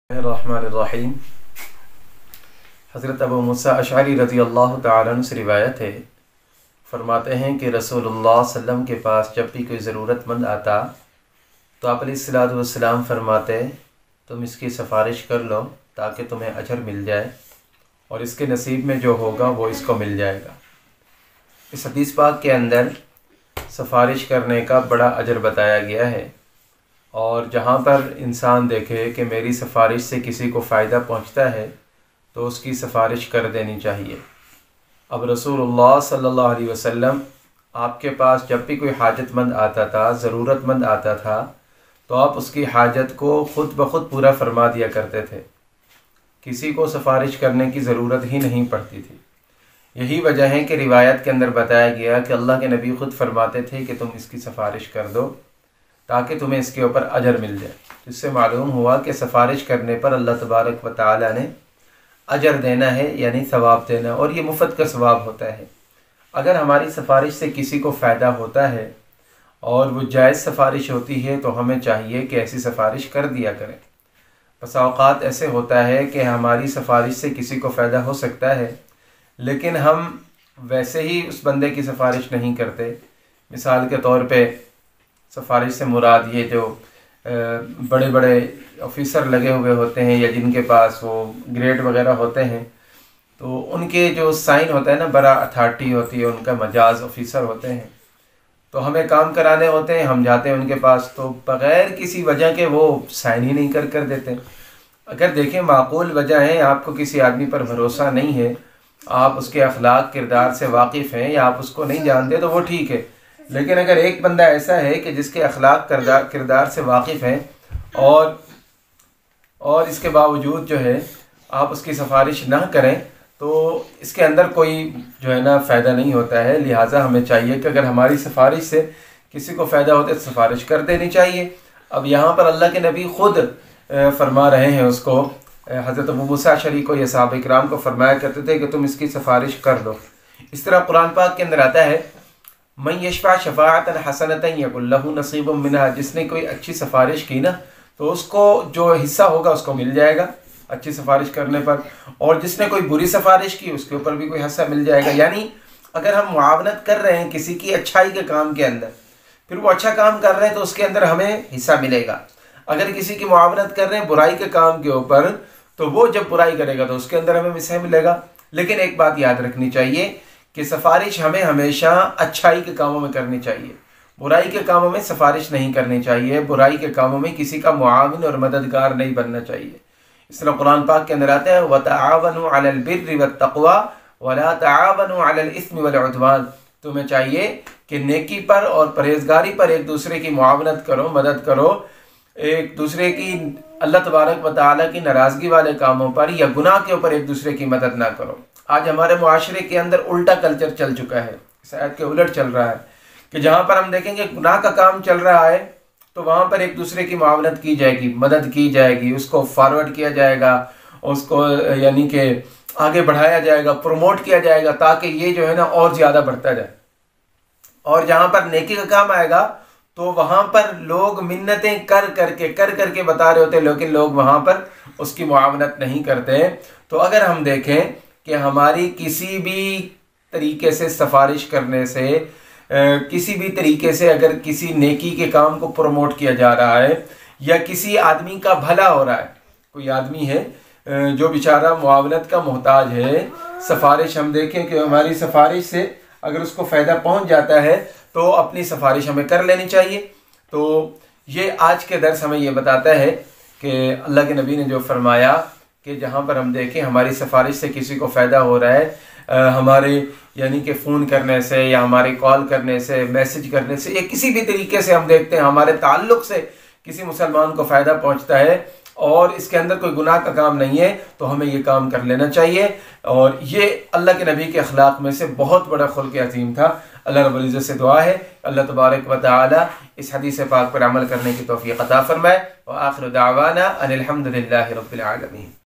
रहमानिर्रहीम। हज़रत अबू मूसा अशअरी रज़ी अल्लाह तआला अन्हु से रिवायत है, फरमाते हैं कि रसूलुल्लाह सल्लम के पास जब भी कोई ज़रूरतमंद आता तो आप अलैहिस्सलातु वस्सलाम फरमाते, तुम इसकी सिफारिश कर लो ताकि तुम्हें अजर मिल जाए और इसके नसीब में जो होगा वो इसको मिल जाएगा। इस हदीस पाक के अंदर सिफारिश करने का बड़ा अजर बताया गया है और जहाँ पर इंसान देखे कि मेरी सिफारिश से किसी को फ़ायदा पहुँचता है तो उसकी सिफारिश कर देनी चाहिए। अब रसूलुल्लाह सल्लल्लाहु अलैहि वसल्लम आपके पास जब भी कोई हाजतमंद आता था, ज़रूरतमंद आता था, तो आप उसकी हाजत को ख़ुद ब खुद पूरा फरमा दिया करते थे। किसी को सिफारिश करने की ज़रूरत ही नहीं पड़ती थी। यही वजह है कि रिवायत के अंदर बताया गया कि अल्लाह के नबी ख़ुद फरमाते थे कि तुम इसकी सिफारिश कर दो ताकि तुम्हें इसके ऊपर अजर मिल जाए। इससे मालूम हुआ कि सिफारिश करने पर अल्लाह तबारक व तआला ने अजर देना है, यानी सवाब देना, और ये मुफ्त का सवाब होता है। अगर हमारी सिफारिश से किसी को फ़ायदा होता है और वो जायज़ सिफारिश होती है तो हमें चाहिए कि ऐसी सिफारिश कर दिया करें। बस औक़ात ऐसे होता है कि हमारी सिफारिश से किसी को फ़ायदा हो सकता है लेकिन हम वैसे ही उस बंदे की सिफारिश नहीं करते। मिसाल के तौर पे सिफारिश से मुराद ये जो बड़े बड़े ऑफिसर लगे हुए होते हैं या जिनके पास वो ग्रेड वगैरह होते हैं, तो उनके जो साइन होता है ना, बड़ा अथॉरिटी होती है, उनका मजाज ऑफिसर होते हैं, तो हमें काम कराने होते हैं, हम जाते हैं उनके पास तो बग़ैर किसी वजह के वो साइन ही नहीं कर देते। अगर देखें माकूल वजह है, आपको किसी आदमी पर भरोसा नहीं है, आप उसके अखलाक किरदार से वाकिफ़ हैं या आप उसको नहीं जानते तो वो ठीक है। लेकिन अगर एक बंदा ऐसा है कि जिसके अखलाक किरदार से वाकिफ़ हैं और इसके बावजूद जो है आप उसकी सिफारिश ना करें तो इसके अंदर कोई जो है ना फ़ायदा नहीं होता है। लिहाजा हमें चाहिए कि अगर हमारी सिफारिश से किसी को फ़ायदा होता है तो सिफारिश कर देनी चाहिए। अब यहाँ पर अल्लाह के नबी ख़ुद फरमा रहे हैं उसको, हज़रत अबू मूसा अशअरी को या सहाबा इकराम को फरमाया करते थे कि तुम इसकी सिफारिश कर दो। इस तरह कुरान पाक के अंदर आता है, मन यशफ़ा शफ़ाअतन हसनतन यकुल लहू नसीबुम मिनहा, जिसने कोई अच्छी सिफारिश की ना तो उसको जो हिस्सा होगा उसको मिल जाएगा अच्छी सिफारिश करने पर, और जिसने कोई बुरी सिफारिश की उसके ऊपर भी कोई हिस्सा मिल जाएगा। यानी अगर हम मुआवनत कर रहे हैं किसी की अच्छाई के काम के अंदर, फिर वो अच्छा काम कर रहे हैं तो उसके अंदर हमें हिस्सा मिलेगा। अगर किसी की मुआवनत कर रहे हैं बुराई के काम के ऊपर, तो वो जब बुराई करेगा तो उसके अंदर हमें हिस्सा मिलेगा। लेकिन एक बात याद रखनी चाहिए कि सिफारिश हमें हमेशा अच्छाई के कामों में करनी चाहिए, बुराई के कामों में सिफारिश नहीं करनी चाहिए। बुराई के कामों में किसी का मुआविन और मददगार नहीं बनना चाहिए। इस तरह कुरान पाक के अंदर आता है, वतआवनु अलल बिर्रि वत्तक़वा वला तआवनु अलल इस्मि वल उद्वान, तुम्हें चाहिए कि नेकी पर और परहेजगारी पर एक दूसरे की मुआवनत करो, मदद करो, एक दूसरे की अल्लाह तबारक व तआला की नाराज़गी वाले कामों पर या गुनाह के ऊपर एक दूसरे की मदद ना करो। आज हमारे मुआशरे के अंदर उल्टा कल्चर चल चुका है, इस आयत के उलट चल रहा है कि जहाँ पर हम देखेंगे गुनाह का काम चल रहा है तो वहाँ पर एक दूसरे की मुआवनत की जाएगी, मदद की जाएगी, उसको फॉरवर्ड किया जाएगा, उसको यानी कि आगे बढ़ाया जाएगा, प्रमोट किया जाएगा ताकि ये जो है ना और ज़्यादा बढ़ता जाए। और जहाँ पर नेकी का काम आएगा तो वहाँ पर लोग मिन्नतें कर करके बता रहे होते हैं, लेकिन लोग वहाँ पर उसकी मुआवनत नहीं करते। तो अगर हम देखें कि हमारी किसी भी तरीके से सिफारिश करने से, किसी भी तरीके से अगर किसी नेकी के काम को प्रमोट किया जा रहा है या किसी आदमी का भला हो रहा है, कोई आदमी है जो बेचारा मुआवनत का मोहताज है, सिफारिश हम देखें कि हमारी सिफारिश से अगर उसको फ़ायदा पहुंच जाता है तो अपनी सिफारिश हमें कर लेनी चाहिए। तो ये आज के दर्स हमें ये बताता है कि अल्लाह के नबी ने जो फरमाया कि जहाँ पर हम देखें हमारी सिफारिश से किसी को फ़ायदा हो रहा है, हमारे यानी कि फ़ोन करने से या हमारे कॉल करने से, मैसेज करने से या किसी भी तरीके से हम देखते हैं हमारे ताल्लुक़ से किसी मुसलमान को फ़ायदा पहुँचता है और इसके अंदर कोई गुनाह का काम नहीं है तो हमें ये काम कर लेना चाहिए। और ये अल्लाह के नबी के अखलाक में से बहुत बड़ा खुल्क़ अज़ीम था। अल्लाह रब्बुल इज़्ज़त से दुआ है अल्लाह तबारक व तआला इस हदीस पाक पर अमल करने की तौफ़ीक़ अता फ़रमाए। व आखिर दावाना अनिल हम्दुलिल्लाहि रब्बिल आलमीन।